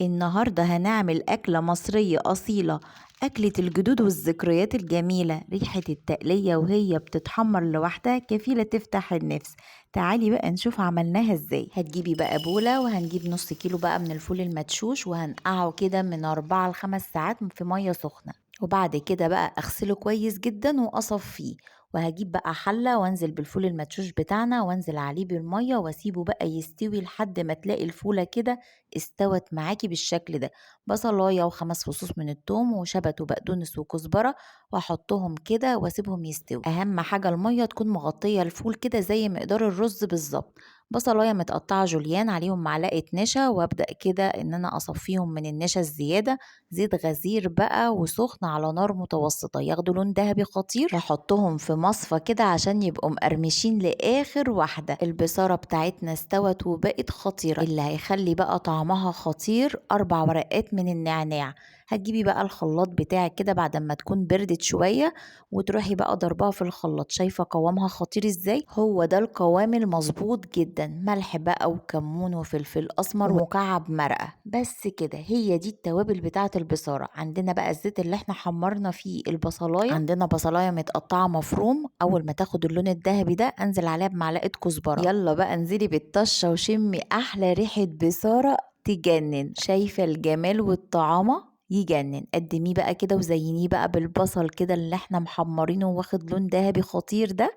النهاردة هنعمل أكلة مصرية أصيلة، أكلة الجدود والذكريات الجميلة. ريحة التقلية وهي بتتحمر لوحدها كفيلة تفتح النفس. تعالي بقى نشوف عملناها ازاي. هتجيبي بقى بولة وهنجيب نص كيلو بقى من الفول المدشوش وهنقعه كده من 4 ل5 ساعات في مية سخنة، وبعد كده بقى اغسله كويس جدا واصفيه. وهجيب بقى حلة وانزل بالفول المدشوش بتاعنا وانزل عليه بالمية واسيبه بقى يستوي لحد ما تلاقي الفولة كده استوت معاكي بالشكل ده. بصلاية و5 فصوص من التوم وشبت وبقدونس وكزبرة واحطهم كده واسيبهم يستوي. اهم حاجة المية تكون مغطية الفول كده زي مقدار الرز بالظبط. بصلاية متقطعة جوليان عليهم معلقة نشا، وابدأ كده ان انا اصفيهم من النشا الزيادة. زيت غزير بقى وسخن على نار متوسطة ياخدوا لون ذهبي خطير، واحطهم في مصفى كده عشان يبقوا مقرمشين لاخر واحدة. البصارة بتاعتنا استوت وبقت خطيرة. اللي هيخلي بقى طعمها خطير 4 ورقات من النعناع. هتجيبي بقى الخلاط بتاعك كده بعد ما تكون بردت شوية وتروحي بقى ضربها في الخلاط. شايفة قوامها خطير ازاي؟ هو ده القوام المظبوط جدا. ملح بقى وكمون وفلفل اسمر ومكعب مرقة، بس كده. هي دي التوابل بتاعة البصارة. عندنا بقى الزيت اللي احنا حمرنا فيه البصلاية. عندنا بصلاية متقطعة مفروم، اول ما تاخد اللون الذهبي ده انزل عليها بمعلقة كزبرة. يلا بقى انزلي بالطشة وشمي احلى ريحة بصارة تجنن. شايفة الجمال والطعامة يجنن. قدميه بقى كده وزينيه بقى بالبصل كده اللي احنا محمرينه واخد لون ذهبي خطير ده.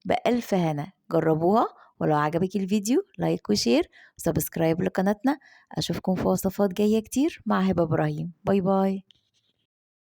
بألف هنا. جربوها، ولو عجبك الفيديو لايك وشير وسبسكرايب لقناتنا. اشوفكم في وصفات جاية كتير مع هبة ابراهيم. باي باي.